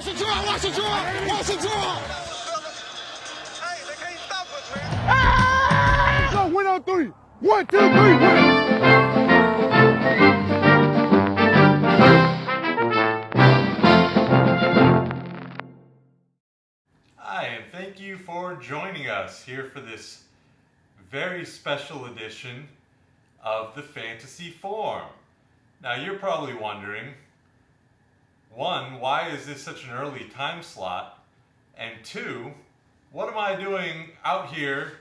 Hey, they can't stop us, man. Go, win on three. 1, 2, 3, win. Hi, and thank you for joining us here for this very special edition of the Fantasy Forum. Now, you're probably wondering, one, why is this such an early time slot? And two, what am I doing out here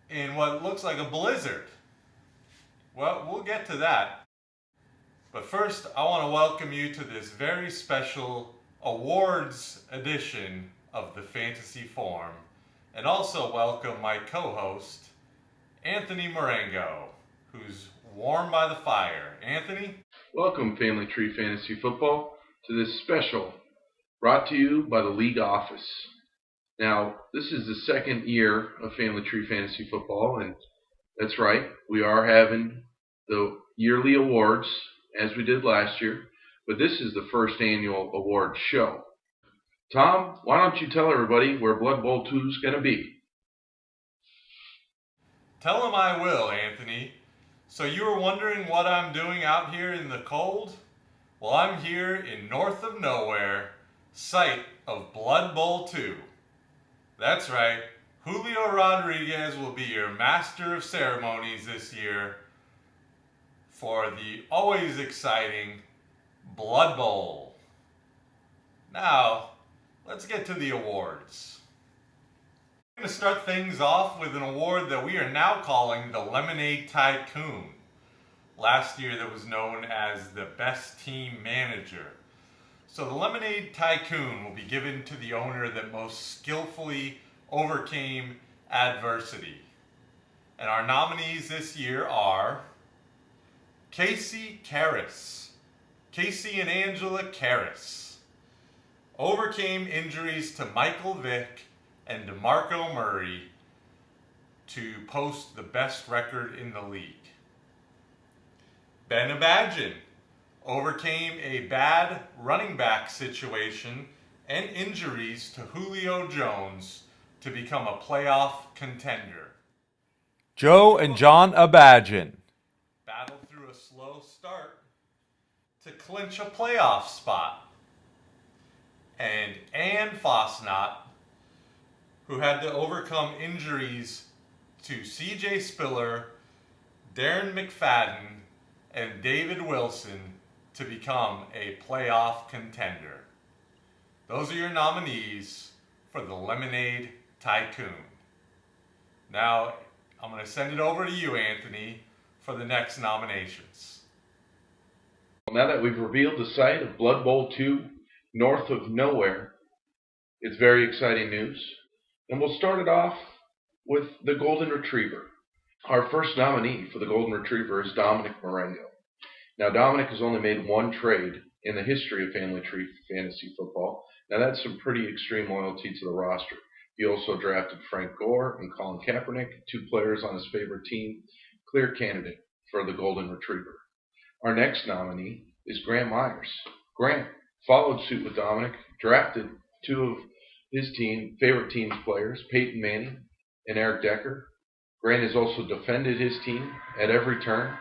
in what looks like a blizzard? Well, we'll get to that. But first, I want to welcome you to this very special awards edition of the Fantasy Forum, and also welcome my co-host, Anthony Marengo, who's warm by the fire. Anthony? Welcome, Family Tree Fantasy Football, to this special brought to you by the League Office. Now, this is the second year of Family Tree Fantasy Football, and that's right, we are having the yearly awards as we did last year, but this is the first annual awards show. Tom, why don't you tell everybody where Blood Bowl 2 is going to be? Tell him I will, Anthony. So you were wondering what I'm doing out here in the cold? Well, I'm here in North of Nowhere, site of Blood Bowl 2. That's right, Julio Rodriguez will be your master of ceremonies this year for the always exciting Blood Bowl. Now, let's get to the awards. We're going to start things off with an award that we are now calling the Lemonade Tycoon. Last year that was known as the Best Team Manager. So the Lemonade Tycoon will be given to the owner that most skillfully overcame adversity. And our nominees this year are Casey Karras. Casey and Angela Karras overcame injuries to Michael Vick and DeMarco Murray to post the best record in the league. Ben Abadjian overcame a bad running back situation and injuries to Julio Jones to become a playoff contender. Joe and John Abadjian battled through a slow start to clinch a playoff spot. And Ann Fosnot, who had to overcome injuries to C.J. Spiller, Darren McFadden, and David Wilson to become a playoff contender. Those are your nominees for the Lemonade Tycoon. Now, I'm going to send it over to you, Anthony, for the next nominations. Now that we've revealed the site of Blood Bowl 2, North of Nowhere, it's very exciting news. And we'll start it off with the Golden Retriever. Our first nominee for the Golden Retriever is Dominic Marengo. Now, Dominic has only made one trade in the history of Family Tree Fantasy Football. Now, that's some pretty extreme loyalty to the roster. He also drafted Frank Gore and Colin Kaepernick, two players on his favorite team, clear candidate for the Golden Retriever. Our next nominee is Grant Myers. Grant followed suit with Dominic, drafted two of his favorite team's players, Peyton Manning and Eric Decker. Grant has also defended his team at every turn,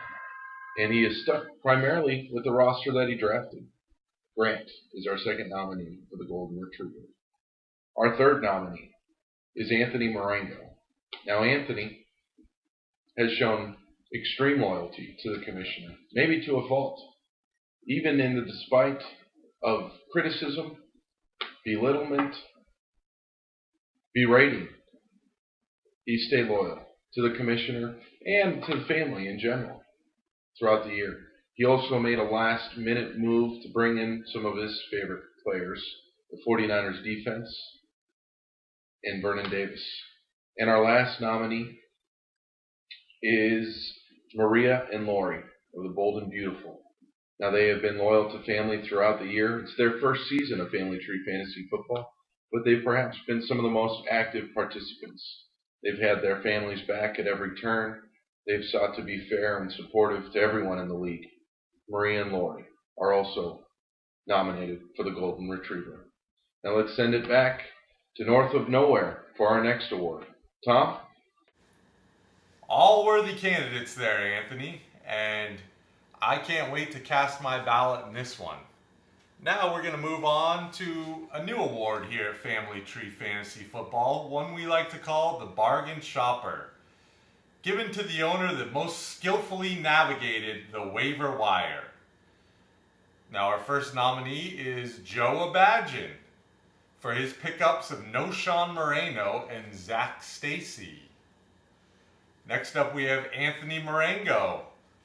and he is stuck primarily with the roster that he drafted. Grant is our second nominee for the Golden Retriever. Our third nominee is Anthony Marengo. Now, Anthony has shown extreme loyalty to the commissioner, maybe to a fault. Even in the despite of criticism, belittlement, berating, he stayed loyal to the commissioner and to the family in general throughout the year. He also made a last-minute move to bring in some of his favorite players, the 49ers defense, and Vernon Davis. And our last nominee is Maria and Lori of the Bold and Beautiful. Now, they have been loyal to family throughout the year. It's their first season of Family Tree Fantasy Football, but they've perhaps been some of the most active participants. They've had their families back at every turn. They've sought to be fair and supportive to everyone in the league. Maria and Lori are also nominated for the Golden Retriever. Now let's send it back to North of Nowhere for our next award. Tom? All worthy candidates there, Anthony, and I can't wait to cast my ballot in this one. Now we're going to move on to a new award here at Family Tree Fantasy Football, one we like to call the Bargain Shopper, given to the owner that most skillfully navigated the waiver wire. Now our first nominee is Joe Abadjian for his pickups of Noshawn Moreno and Zach Stacy. Next up we have Anthony Marengo,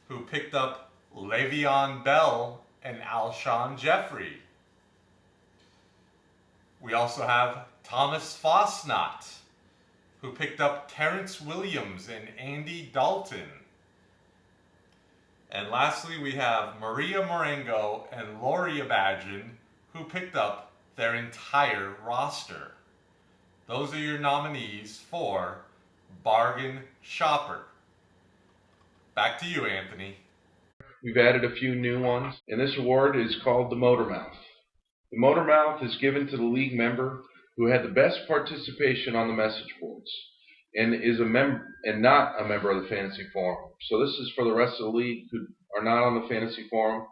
who picked up Le'Veon Bell and Alshon Jeffrey. We also have Thomas Fosnot, who picked up Terrence Williams and Andy Dalton. And lastly, we have Maria Marengo and Lori Abadjian, who picked up their entire roster. Those are your nominees for Bargain Shopper. Back to you, Anthony. We've added a few new ones, and this award is called the Motor Mouth. The Motor Mouth is given to the league member who had the best participation on the message boards and is not a member of the fantasy forum. So this is for the rest of the league who are not on the fantasy forum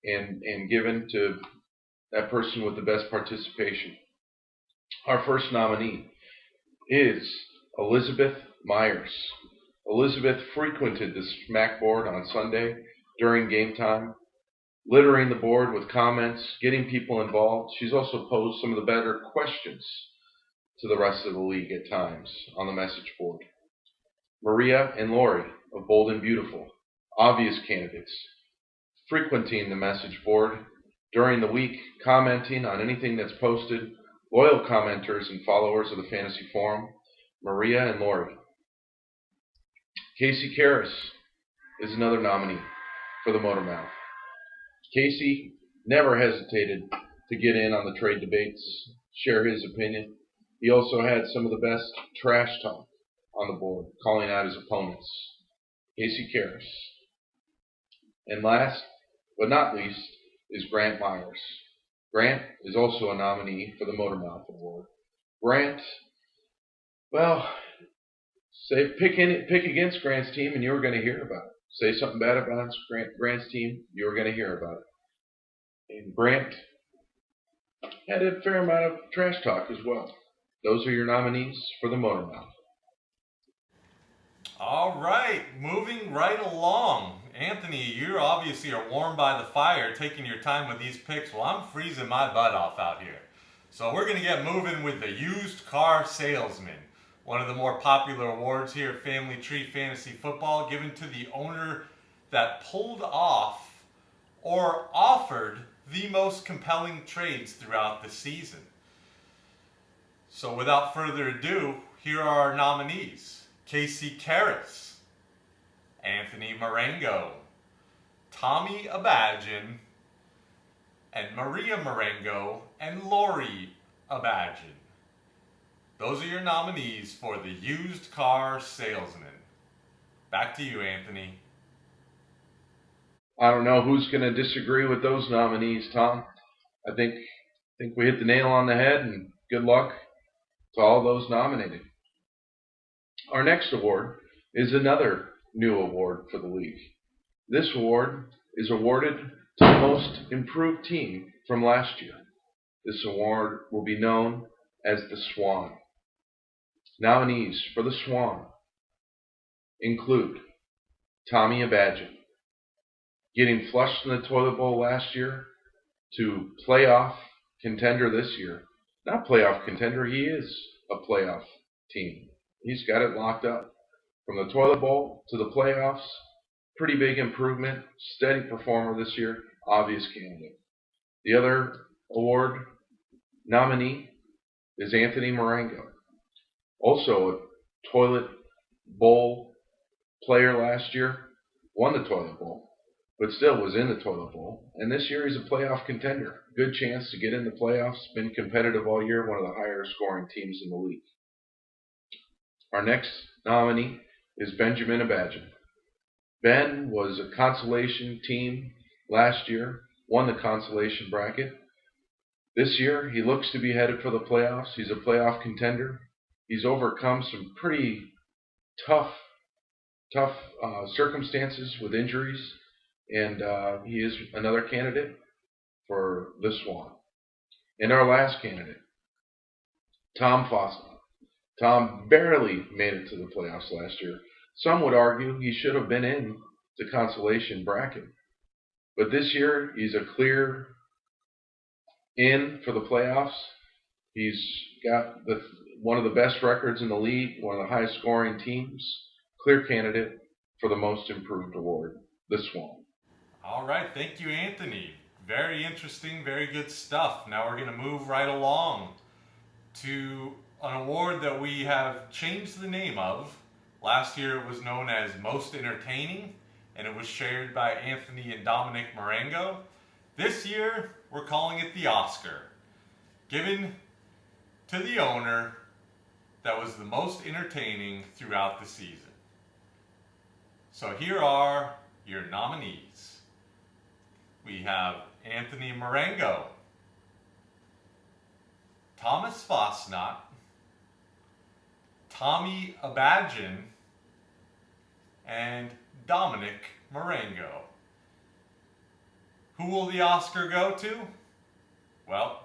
and given to that person with the best participation. Our first nominee is Elizabeth Myers. Elizabeth frequented the smack board on Sunday during game time, littering the board with comments, getting people involved. She's also posed some of the better questions to the rest of the league at times on the message board. Maria and Lori of Bold and Beautiful, obvious candidates, frequenting the message board during the week, commenting on anything that's posted, loyal commenters and followers of the fantasy forum, Maria and Lori. Casey Karras is another nominee for the Motor Mouth. Casey never hesitated to get in on the trade debates, share his opinion. He also had some of the best trash talk on the board, calling out his opponents. Casey Karras. And last but not least is Grant Myers. Grant is also a nominee for the Motor Mouth Award. Grant, well, pick against Grant's team and you were going to hear about it. Say something bad about Grant's team, you were going to hear about it. And Grant had a fair amount of trash talk as well. Those are your nominees for the Motor Mouth. All right, moving right along. Anthony, you obviously are warm by the fire, taking your time with these picks. Well, I'm freezing my butt off out here. So we're going to get moving with the Used Car Salesman, one of the more popular awards here at Family Tree Fantasy Football, given to the owner that pulled off or offered the most compelling trades throughout the season. So without further ado, here are our nominees. Casey Karras, Anthony Marengo, Tommy Abadjian, and Maria Marengo and Lori Abadjian. Those are your nominees for the Used Car Salesman. Back to you, Anthony. I don't know who's going to disagree with those nominees, Tom. I think we hit the nail on the head, and good luck to all those nominated. Our next award is another new award for the league. This award is awarded to the most improved team from last year. This award will be known as the Swan. Nominees for the Swan include Tommy Abadjian, getting flushed in the toilet bowl last year to playoff contender this year. Not playoff contender, he is a playoff team. He's got it locked up. From the toilet bowl to the playoffs, pretty big improvement, steady performer this year, obvious candidate. The other award nominee is Anthony Marengo. Also a toilet bowl player last year, won the toilet bowl, but still was in the toilet bowl. And this year he's a playoff contender. Good chance to get in the playoffs, been competitive all year, one of the higher scoring teams in the league. Our next nominee is Benjamin Abadjian. Ben was a consolation team last year, won the consolation bracket, This year, he looks to be headed for the playoffs. He's a playoff contender. He's overcome some pretty tough circumstances with injuries, and he is another candidate for the Swan. And our last candidate, Tom Fosnot. Tom barely made it to the playoffs last year. Some would argue he should have been in the consolation bracket. But this year, he's a clear in for the playoffs. He's got one of the best records in the league, one of the highest scoring teams, clear candidate for the most improved award, the Swan. All right, thank you, Anthony. Very interesting, very good stuff. Now we're going to move right along to an award that we have changed the name of. Last year it was known as Most Entertaining, and it was shared by Anthony and Dominic Marengo. This year, we're calling it the Oscar, given to the owner that was the most entertaining throughout the season. So here are your nominees. We have Anthony Marengo, Thomas Fosnot, Tommy Abadjian, and Dominic Marengo. Who will the Oscar go to? Well,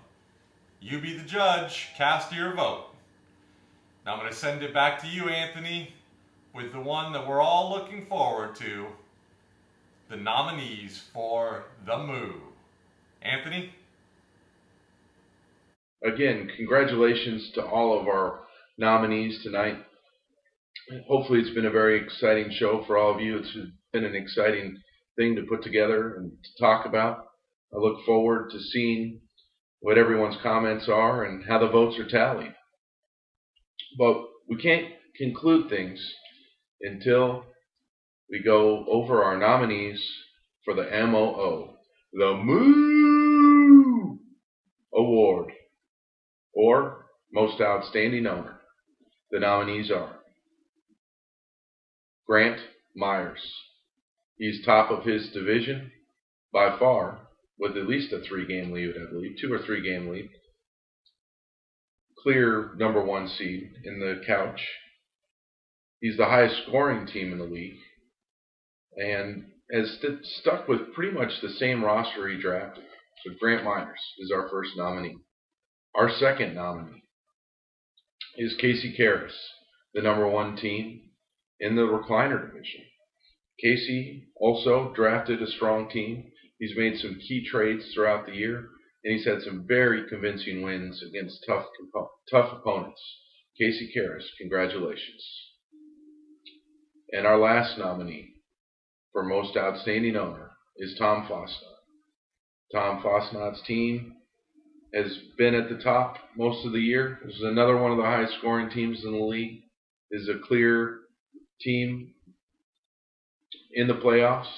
you be the judge. Cast your vote. Now I'm going to send it back to you, Anthony, with the one that we're all looking forward to, the nominees for The Moo. Anthony? Again, congratulations to all of our nominees tonight. Hopefully it's been a very exciting show for all of you. It's been an exciting thing to put together and to talk about. I look forward to seeing what everyone's comments are and how the votes are tallied. But we can't conclude things until we go over our nominees for the MOO, the Moo Award, or Most Outstanding Owner. The nominees are Grant Myers. He's top of his division by far, with at least a 3-game lead, I believe, 2 or 3 game lead. Clear number 1 seed in the couch. He's the highest scoring team in the league, and has stuck with pretty much the same roster he drafted. So Grant Myers is our first nominee. Our second nominee is Casey Karras, the number 1 team in the recliner division. Casey also drafted a strong team. He's made some key trades throughout the year, and he's had some very convincing wins against tough opponents. Casey Karras, congratulations. And our last nominee for Most Outstanding Owner is Tom Fosnot. Tom Fosnot's team has been at the top most of the year. This is another one of the highest scoring teams in the league. This is a clear team in the playoffs,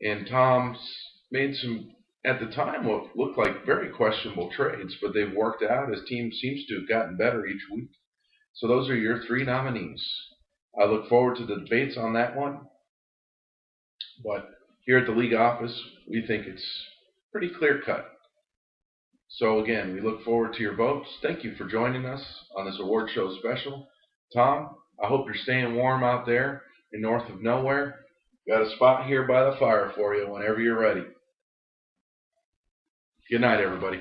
and Tom's made some, at the time, what looked like very questionable trades, but they've worked out. His team seems to have gotten better each week. So those are your 3 nominees. I look forward to the debates on that one, but here at the league office, we think it's pretty clear cut. So again, we look forward to your votes. Thank you for joining us on this award show special. Tom, I hope you're staying warm out there in North of Nowhere. Got a spot here by the fire for you whenever you're ready. Good night, everybody.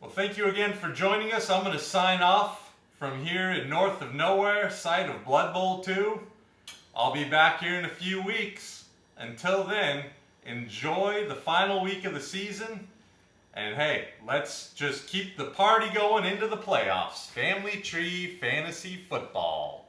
Well, thank you again for joining us. I'm going to sign off from here in North of Nowhere, site of Blood Bowl 2. I'll be back here in a few weeks. Until then, enjoy the final week of the season. And hey, let's just keep the party going into the playoffs. Family Tree Fantasy Football.